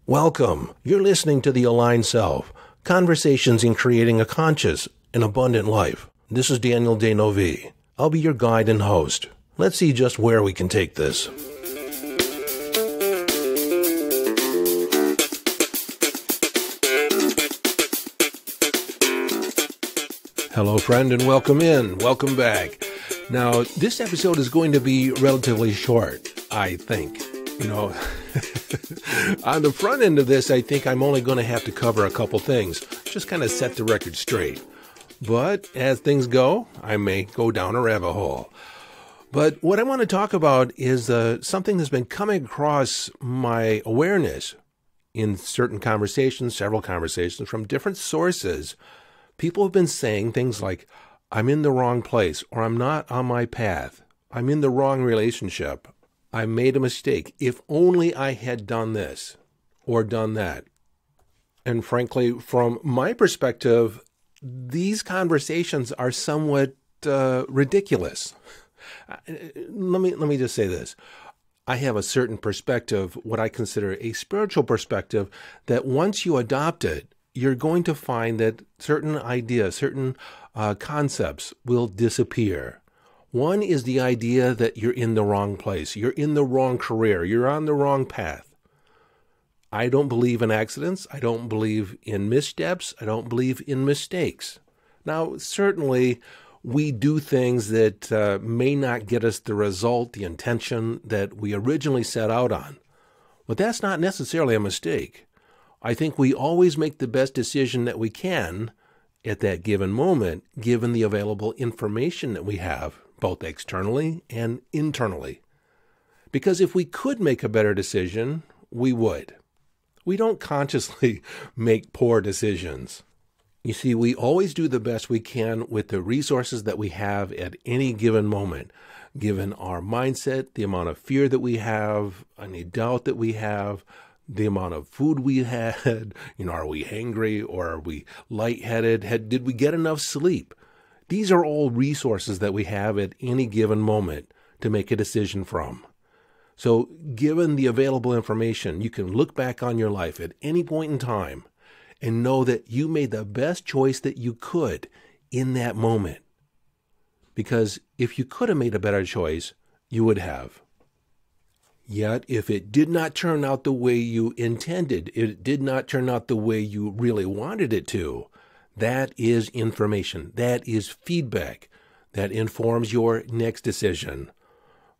Welcome. You're listening to The Aligned Self, Conversations in Creating a Conscious and Abundant Life. This is Daniel Denovi. I'll be your guide and host. Let's see just where we can take this. Hello, friend, and welcome in. Welcome back. Now, this episode is going to be relatively short, I think. On the front end of this, I think I'm only going to have to cover a couple things, just kind of set the record straight. But as things go, I may go down a rabbit hole. But what I want to talk about is something that's been coming across my awareness in certain conversations, several conversations from different sources. People have been saying things like, I'm in the wrong place, or I'm not on my path. I'm in the wrong relationship. I made a mistake. If only I had done this or done that. And frankly, from my perspective, these conversations are somewhat ridiculous. Let me just say this. I have a certain perspective, what I consider a spiritual perspective, that once you adopt it, you're going to find that certain ideas, certain concepts will disappear. One is the idea that you're in the wrong place. You're in the wrong career. You're on the wrong path. I don't believe in accidents. I don't believe in missteps. I don't believe in mistakes. Now, certainly, we do things that may not get us the result, the intention that we originally set out on. But that's not necessarily a mistake. I think we always make the best decision that we can at that given moment, given the available information that we have, both externally and internally. Because if we could make a better decision, we would. We don't consciously make poor decisions. You see, we always do the best we can with the resources that we have at any given moment, given our mindset, the amount of fear that we have, any doubt that we have, the amount of food we had, are we hangry or are we lightheaded? Did we get enough sleep? These are all resources that we have at any given moment to make a decision from. So given the available information, you can look back on your life at any point in time and know that you made the best choice that you could in that moment. Because if you could have made a better choice, you would have. Yet, if it did not turn out the way you intended, it did not turn out the way you really wanted it to, that is information. That is feedback that informs your next decision.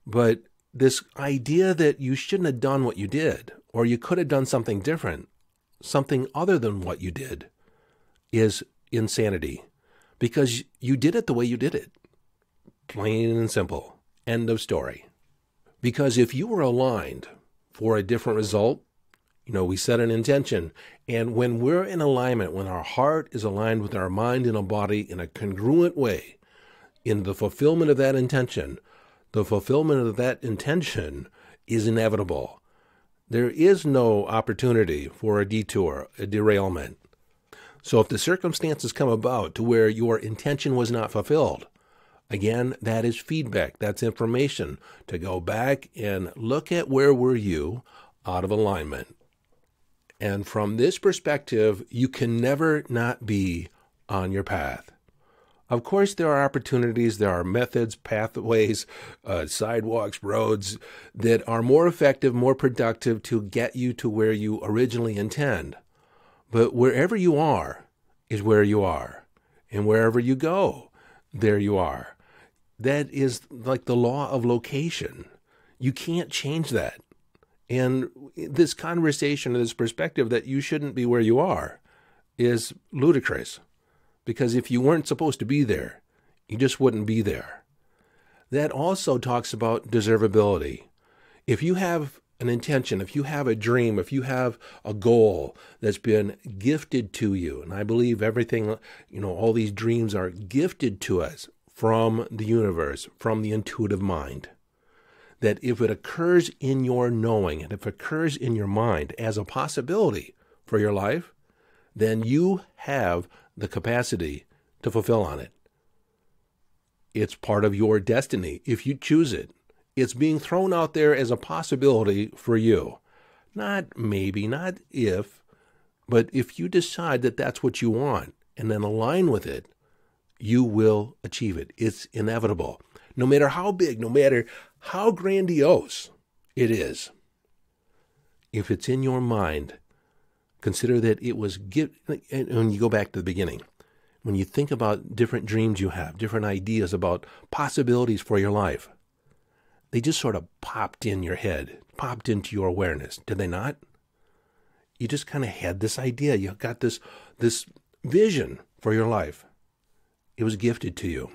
But this idea that you shouldn't have done what you did, or you could have done something different, something other than what you did, is insanity. Because you did it the way you did it. Plain and simple. End of story. Because if you were aligned for a different result, we set an intention. And when we're in alignment, when our heart is aligned with our mind and our body in a congruent way, in the fulfillment of that intention, the fulfillment of that intention is inevitable. There is no opportunity for a detour, a derailment. So if the circumstances come about to where your intention was not fulfilled, again, that is feedback. That's information to go back and look at where were you out of alignment. And from this perspective, you can never not be on your path. Of course, there are opportunities, there are methods, pathways, sidewalks, roads that are more effective, more productive to get you to where you originally intend. But wherever you are is where you are. And wherever you go, there you are. That is like the law of location. You can't change that. And this conversation, this perspective that you shouldn't be where you are is ludicrous. Because if you weren't supposed to be there, you just wouldn't be there. That also talks about deservability. If you have an intention, if you have a dream, if you have a goal that's been gifted to you, and I believe everything, all these dreams are gifted to us from the universe, from the intuitive mind. That if it occurs in your knowing and if it occurs in your mind as a possibility for your life, then you have the capacity to fulfill on it. It's part of your destiny if you choose it. It's being thrown out there as a possibility for you. Not maybe, not if, but if you decide that that's what you want and then align with it, you will achieve it. It's inevitable. No matter how big, no matter how grandiose it is, if it's in your mind, consider that it was and when you go back to the beginning, when you think about different dreams you have, different ideas about possibilities for your life, they just sort of popped in your head, popped into your awareness. Did they not? You just kind of had this idea. You got this vision for your life. It was gifted to you.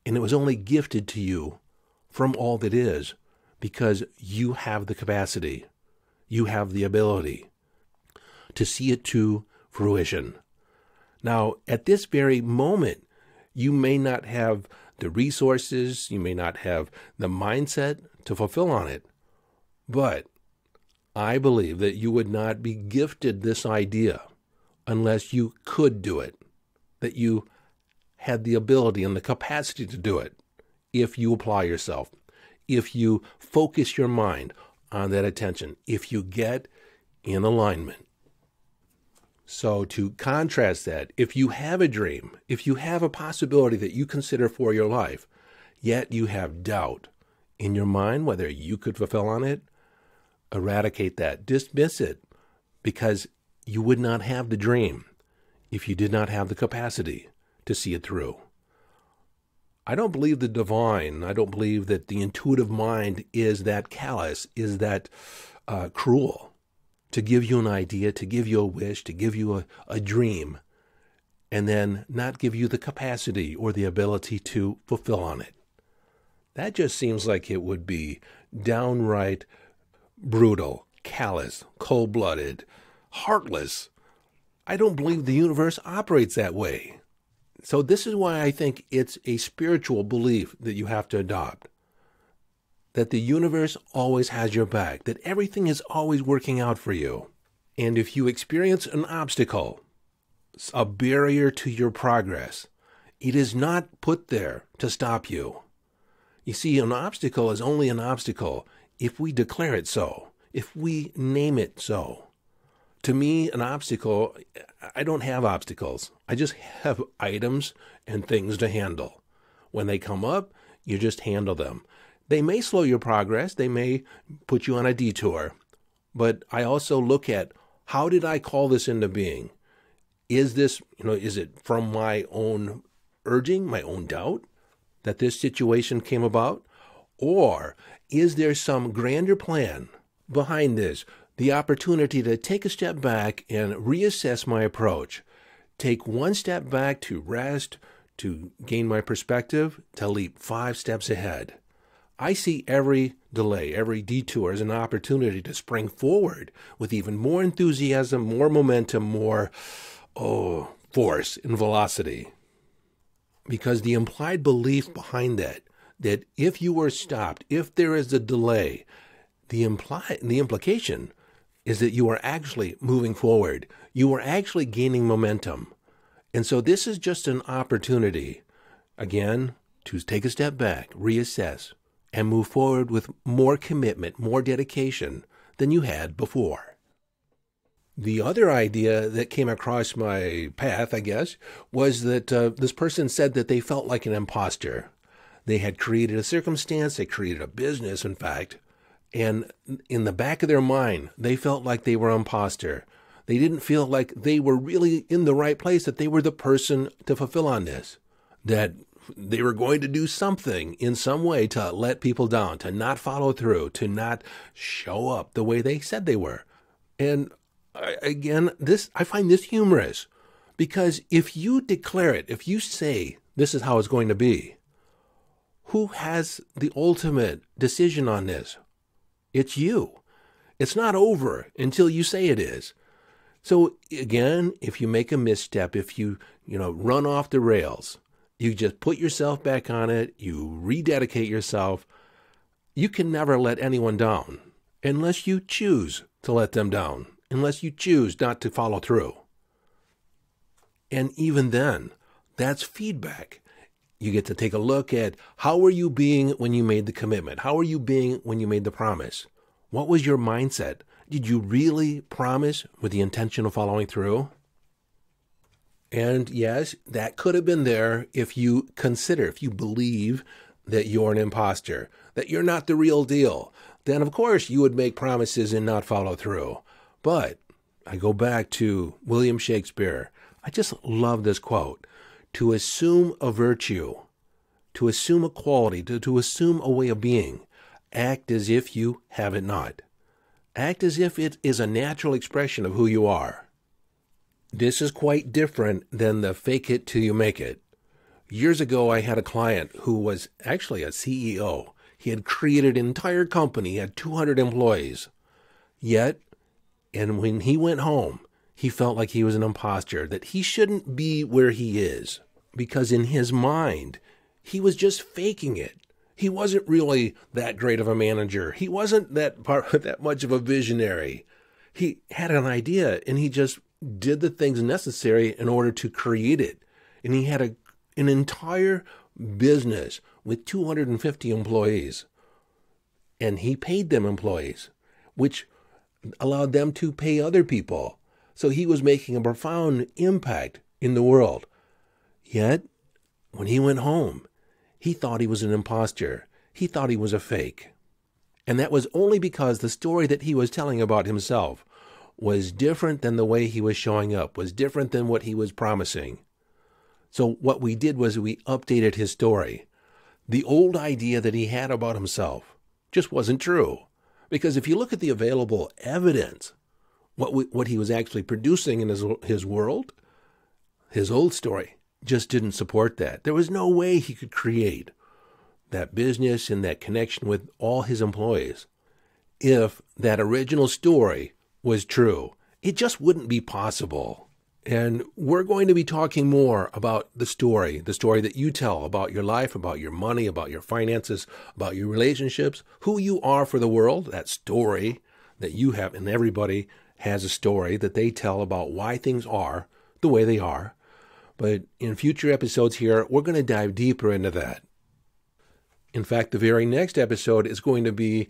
And it was only gifted to you from all that is because you have the capacity, you have the ability to see it to fruition. Now, at this very moment, you may not have the resources, you may not have the mindset to fulfill on it, but I believe that you would not be gifted this idea unless you could do it, that you had the ability and the capacity to do it if you apply yourself, if you focus your mind on that attention, if you get in alignment. So to contrast that, if you have a dream, if you have a possibility that you consider for your life, yet you have doubt in your mind whether you could fulfill on it, eradicate that, dismiss it, because you would not have the dream if you did not have the capacity to see it through. I don't believe the divine, I don't believe that the intuitive mind is that callous, is that cruel, to give you an idea, to give you a wish, to give you a dream, and then not give you the capacity or the ability to fulfill on it. That just seems like it would be downright brutal, callous, cold-blooded, heartless. I don't believe the universe operates that way. So this is why I think it's a spiritual belief that you have to adopt. That the universe always has your back, that everything is always working out for you. And if you experience an obstacle, a barrier to your progress, it is not put there to stop you. You see, an obstacle is only an obstacle if we declare it so, if we name it so. To me, an obstacle, I don't have obstacles. I just have items and things to handle. When they come up, you just handle them. They may slow your progress. They may put you on a detour. But I also look at, how did I call this into being? Is this, is it from my own urging, my own doubt that this situation came about? Or is there some grander plan behind this? The opportunity to take a step back and reassess my approach. Take one step back to rest, to gain my perspective, to leap 5 steps ahead. I see every delay, every detour as an opportunity to spring forward with even more enthusiasm, more momentum, more force and velocity. Because the implied belief behind that if you were stopped, if there is a delay, the implication is that you are actually moving forward. You are actually gaining momentum. And so this is just an opportunity, again, to take a step back, reassess, and move forward with more commitment, more dedication than you had before. The other idea that came across my path, I guess, was that this person said that they felt like an imposter. They had created a circumstance, they created a business, in fact, and in the back of their mind, they felt like they were an imposter. They didn't feel like they were really in the right place, that they were the person to fulfill on this, that they were going to do something in some way to let people down, to not follow through, to not show up the way they said they were. And again, I find this humorous, because if you declare it, if you say this is how it's going to be, who has the ultimate decision on this? It's you. It's not over until you say it is. So again, if you make a misstep, if you run off the rails, you just put yourself back on it, you rededicate yourself. You can never let anyone down unless you choose to let them down, unless you choose not to follow through. And even then, that's feedback. You get to take a look at, how were you being when you made the commitment? How were you being when you made the promise? What was your mindset? Did you really promise with the intention of following through? And yes, that could have been there if you believe that you're an imposter, that you're not the real deal. Then, of course, you would make promises and not follow through. But I go back to William Shakespeare. I just love this quote. To assume a virtue, to assume a quality, to assume a way of being, act as if you have it not. Act as if it is a natural expression of who you are. This is quite different than the fake it till you make it. Years ago, I had a client who was actually a CEO. He had created an entire company, he had 200 employees. Yet, and when he went home, he felt like he was an imposter, that he shouldn't be where he is. Because in his mind, he was just faking it. He wasn't really that great of a manager. He wasn't that much of a visionary. He had an idea, and he just did the things necessary in order to create it. And he had an entire business with 250 employees. And he paid them employees, which allowed them to pay other people. So he was making a profound impact in the world. Yet, when he went home, he thought he was an imposter. He thought he was a fake. And that was only because the story that he was telling about himself was different than the way he was showing up, was different than what he was promising. So what we did was we updated his story. The old idea that he had about himself just wasn't true. Because if you look at the available evidence, what he was actually producing in his world, his old story just didn't support that. There was no way he could create that business and that connection with all his employees if that original story was true. It just wouldn't be possible. And we're going to be talking more about the story that you tell about your life, about your money, about your finances, about your relationships, who you are for the world, that story that you have. And everybody has a story that they tell about why things are the way they are. But in future episodes here, we're going to dive deeper into that. In fact, the very next episode is going to be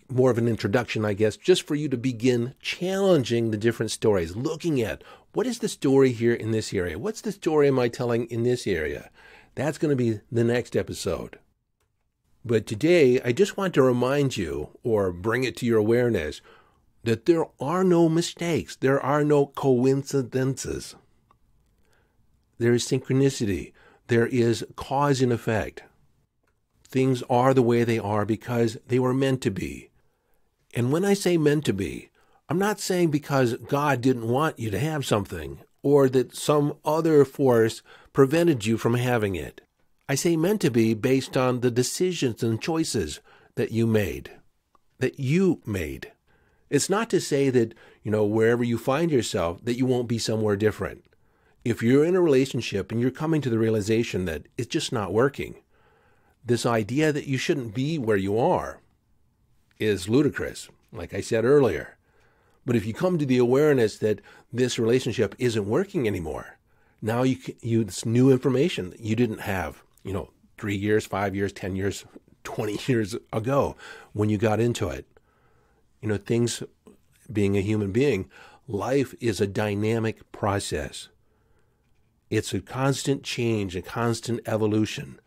more of an introduction, I guess, just for you to begin challenging the different stories, looking at what is the story here in this area? What's the story am I telling in this area? That's going to be the next episode. But today, I just want to remind you, or bring it to your awareness, that there are no mistakes. There are no coincidences. There is synchronicity. There is cause and effect. Things are the way they are because they were meant to be. And when I say meant to be, I'm not saying because God didn't want you to have something or that some other force prevented you from having it. I say meant to be based on the decisions and choices that you made. It's not to say that, wherever you find yourself, that you won't be somewhere different. If you're in a relationship and you're coming to the realization that it's just not working, this idea that you shouldn't be where you are is ludicrous, like I said earlier. But if you come to the awareness that this relationship isn't working anymore, now it's new information that you didn't have, 3 years, 5 years, 10 years, 20 years ago when you got into it. Things, being a human being, life is a dynamic process. It's a constant change, a constant evolution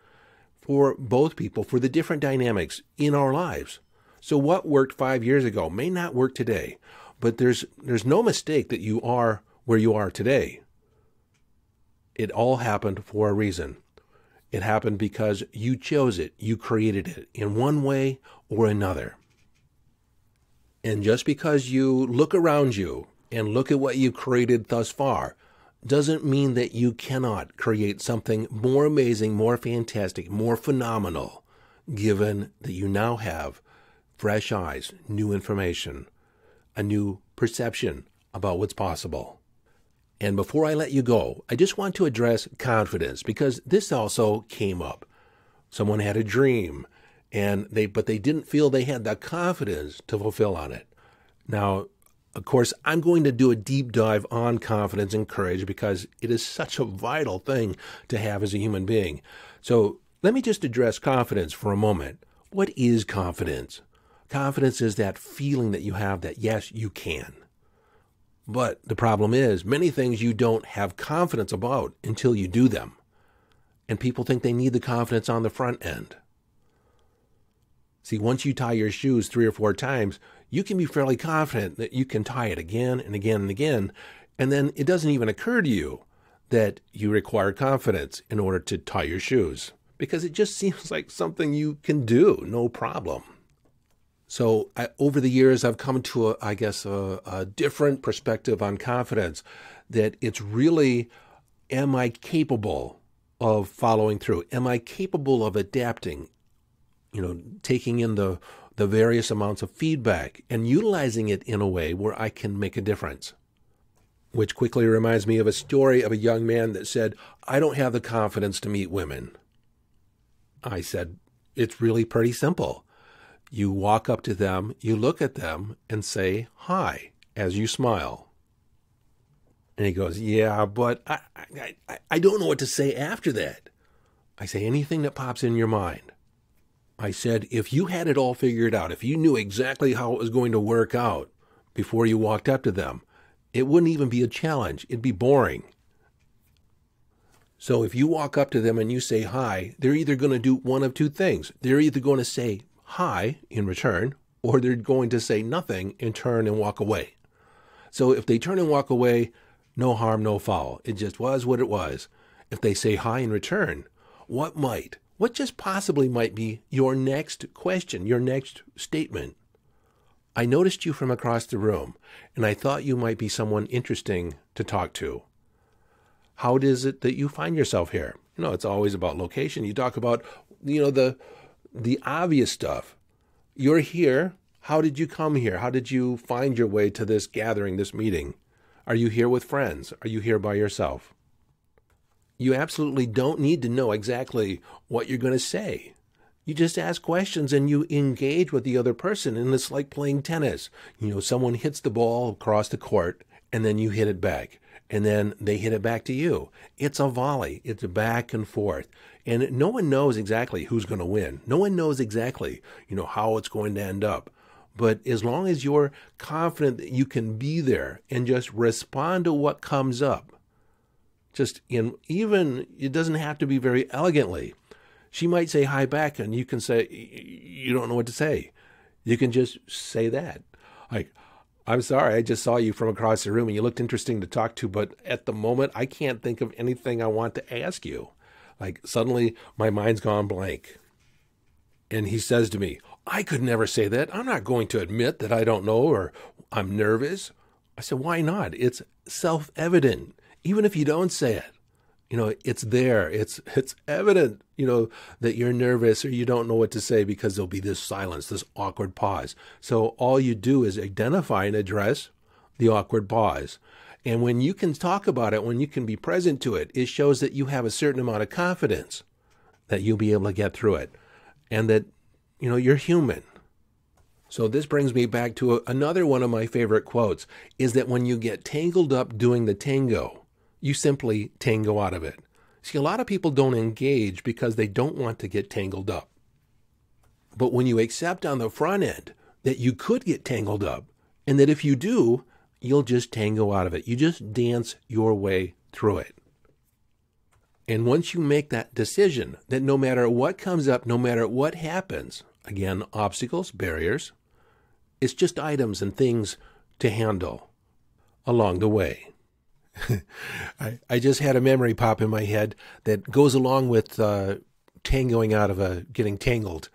for both people, for the different dynamics in our lives. So what worked 5 years ago may not work today, but there's no mistake that you are where you are today. It all happened for a reason. It happened because you chose it, you created it in one way or another. And just because you look around you and look at what you've created thus far, doesn't mean that you cannot create something more amazing, more fantastic, more phenomenal, given that you now have fresh eyes, new information, a new perception about what's possible. And before I let you go, I just want to address confidence, because this also came up. Someone had a dream, but they didn't feel they had the confidence to fulfill on it. Now, of course, I'm going to do a deep dive on confidence and courage because it is such a vital thing to have as a human being. So let me just address confidence for a moment. What is confidence? Confidence is that feeling that you have that, yes, you can. But the problem is, many things you don't have confidence about until you do them. And people think they need the confidence on the front end. See, once you tie your shoes 3 or 4 times, you can be fairly confident that you can tie it again and again and again. And then it doesn't even occur to you that you require confidence in order to tie your shoes, because it just seems like something you can do, no problem. So over the years, I've come to, a different perspective on confidence, that it's really, am I capable of following through? Am I capable of adapting, taking in the various amounts of feedback and utilizing it in a way where I can make a difference? Which quickly reminds me of a story of a young man that said, I don't have the confidence to meet women. I said, it's really pretty simple. You walk up to them, you look at them, and say, hi, as you smile. And he goes, yeah, but I don't know what to say after that. I say, anything that pops in your mind. I said, if you had it all figured out, if you knew exactly how it was going to work out before you walked up to them, it wouldn't even be a challenge. It'd be boring. So if you walk up to them and you say hi, they're either going to do one of 2 things. They're either going to say hi in return, or they're going to say nothing and turn and walk away. So if they turn and walk away, no harm, no foul. It just was what it was. If they say hi in return, what just possibly might be your next question, your next statement? I noticed you from across the room, and I thought you might be someone interesting to talk to. How is it that you find yourself here? It's always about location. You talk about, the obvious stuff. You're here. How did you come here? How did you find your way to this gathering, this meeting? Are you here with friends? Are you here by yourself? You absolutely don't need to know exactly what you're going to say. You just ask questions and you engage with the other person, and it's like playing tennis. Someone hits the ball across the court, and then you hit it back, and then they hit it back to you. It's a volley. It's a back and forth. And no one knows exactly who's going to win. No one knows exactly, how it's going to end up. But as long as you're confident that you can be there and just respond to what comes up, even it doesn't have to be very elegantly. She might say hi back, and you can say, you don't know what to say. You can just say that. Like, I'm sorry, I just saw you from across the room and you looked interesting to talk to, but at the moment, I can't think of anything I want to ask you. Like, suddenly, my mind's gone blank. And he says to me, I could never say that. I'm not going to admit that I don't know or I'm nervous. I said, why not? It's self-evident. Even if you don't say it, it's there. It's evident, that you're nervous or you don't know what to say, because there'll be this silence, this awkward pause. So all you do is identify and address the awkward pause. And when you can talk about it, when you can be present to it, it shows that you have a certain amount of confidence that you'll be able to get through it, and that, you're human. So this brings me back to another one of my favorite quotes, is that when you get tangled up doing the tango, you simply tango out of it. See, a lot of people don't engage because they don't want to get tangled up. But when you accept on the front end that you could get tangled up, and that if you do, you'll just tango out of it. You just dance your way through it. And once you make that decision that no matter what comes up, no matter what happens, again, obstacles, barriers, it's just items and things to handle along the way. I just had a memory pop in my head that goes along with tangoing out of getting tangled.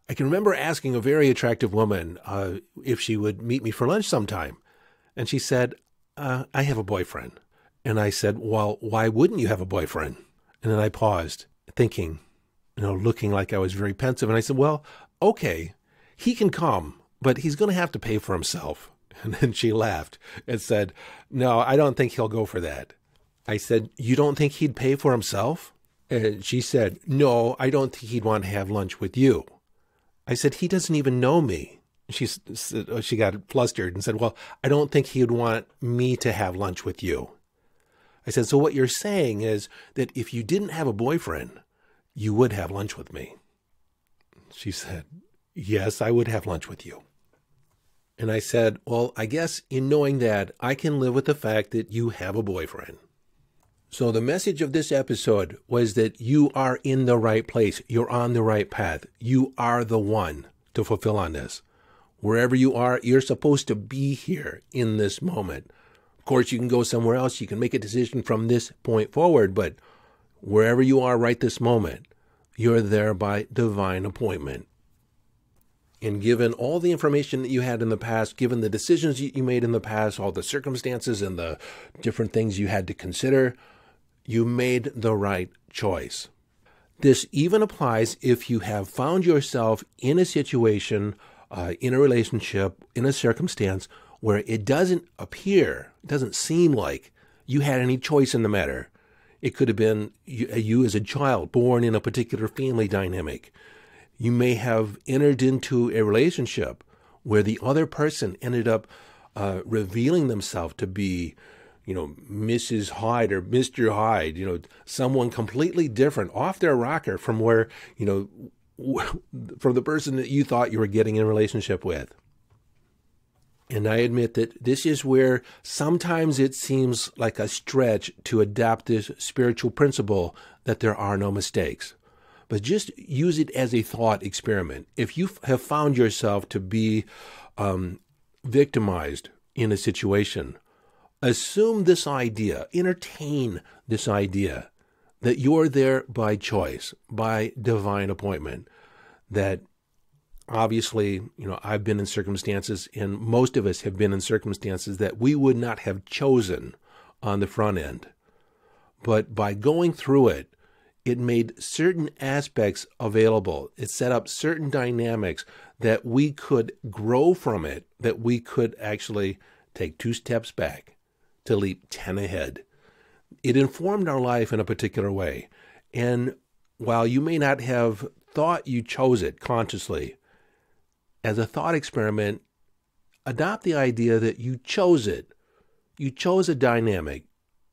I can remember asking a very attractive woman if she would meet me for lunch sometime. And she said, I have a boyfriend. And I said, well, why wouldn't you have a boyfriend? And then I paused, thinking, looking like I was very pensive. And I said, well, okay, he can come, but he's going to have to pay for himself. And then she laughed and said, no, I don't think he'll go for that. I said, you don't think he'd pay for himself? And she said, no, I don't think he'd want to have lunch with you. I said, he doesn't even know me. She got flustered and said, well, I don't think he'd want me to have lunch with you. I said, so what you're saying is that if you didn't have a boyfriend, you would have lunch with me. She said, yes, I would have lunch with you. And I said, well, I guess in knowing that, I can live with the fact that you have a boyfriend. So the message of this episode was that you are in the right place. You're on the right path. You are the one to fulfill on this. Wherever you are, you're supposed to be here in this moment. Of course, you can go somewhere else. You can make a decision from this point forward, but wherever you are right this moment, you're there by divine appointment. And given all the information that you had in the past, given the decisions you made in the past, all the circumstances and the different things you had to consider, you made the right choice. This even applies if you have found yourself in a situation, in a relationship, in a circumstance where it doesn't appear, it doesn't seem like you had any choice in the matter. It could have been you as a child born in a particular family dynamic. You may have entered into a relationship where the other person ended up revealing themselves to be, Mrs. Hyde or Mr. Hyde, someone completely different, off their rocker from where, from the person that you thought you were getting in a relationship with. And I admit that this is where sometimes it seems like a stretch to adopt this spiritual principle that there are no mistakes. But just use it as a thought experiment. If you have found yourself to be victimized in a situation, assume this idea, entertain this idea that you're there by choice, by divine appointment. That obviously, I've been in circumstances, and most of us have been in circumstances that we would not have chosen on the front end. But by going through it, it made certain aspects available. It set up certain dynamics that we could grow from it, that we could actually take 2 steps back to leap 10 ahead. It informed our life in a particular way. And while you may not have thought you chose it consciously, as a thought experiment, adopt the idea that you chose it. You chose a dynamic.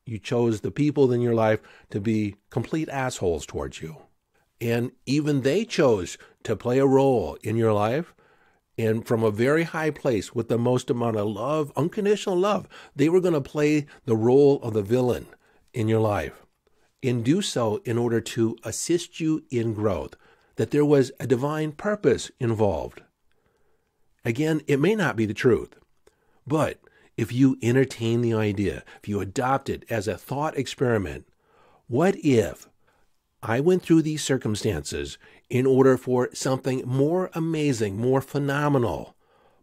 You chose the people in your life to be complete assholes towards you. And even they chose to play a role in your life. And from a very high place with the most amount of love, unconditional love, they were going to play the role of the villain in your life. And do so in order to assist you in growth. That there was a divine purpose involved. Again, it may not be the truth. But if you entertain the idea, if you adopt it as a thought experiment, what if I went through these circumstances in order for something more amazing, more phenomenal,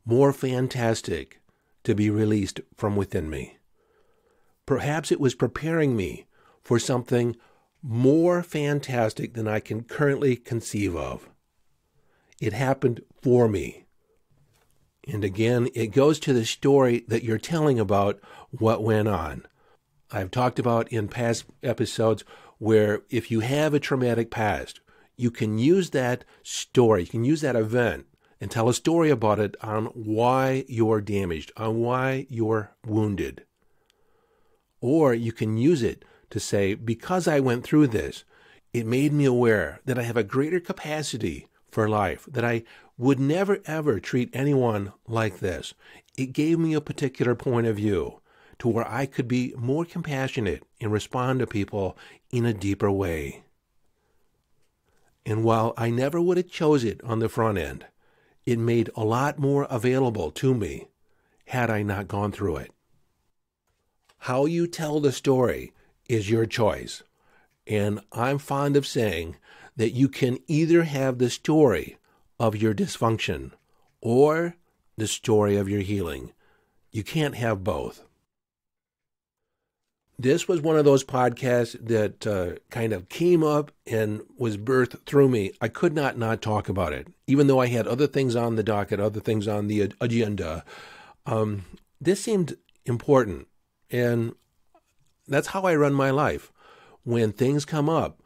more fantastic to be released from within me? Perhaps it was preparing me for something more fantastic than I can currently conceive of. It happened for me. And again, it goes to the story that you're telling about what went on. I've talked about in past episodes where if you have a traumatic past, you can use that story, you can use that event and tell a story about it on why you're damaged, on why you're wounded. Or you can use it to say, because I went through this, it made me aware that I have a greater capacity for life, that I would never ever treat anyone like this. It gave me a particular point of view to where I could be more compassionate and respond to people in a deeper way. And while I never would have chose it on the front end, it made a lot more available to me had I not gone through it. How you tell the story is your choice. And I'm fond of saying that you can either have the story of your dysfunction or the story of your healing. You can't have both. This was one of those podcasts that kind of came up and was birthed through me. I could not talk about it, even though I had other things on the docket, other things on the agenda. This seemed important, and that's how I run my life. When things come up,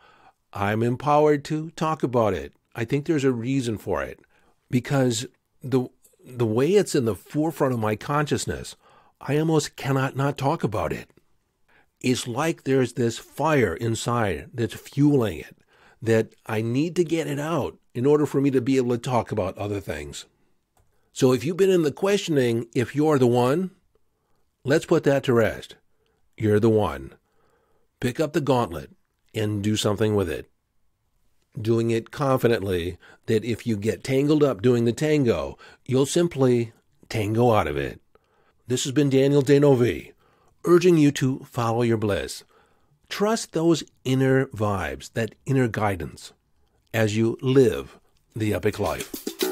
I'm empowered to talk about it. I think there's a reason for it, because the way it's in the forefront of my consciousness, I almost cannot not talk about it. It's like there's this fire inside that's fueling it, that I need to get it out in order for me to be able to talk about other things. So if you've been in the questioning if you're the one, let's put that to rest. You're the one. Pick up the gauntlet and do something with it. Doing it confidently that if you get tangled up doing the tango, you'll simply tango out of it. This has been Daniel Denovi, urging you to follow your bliss. Trust those inner vibes, that inner guidance, as you live the epic life.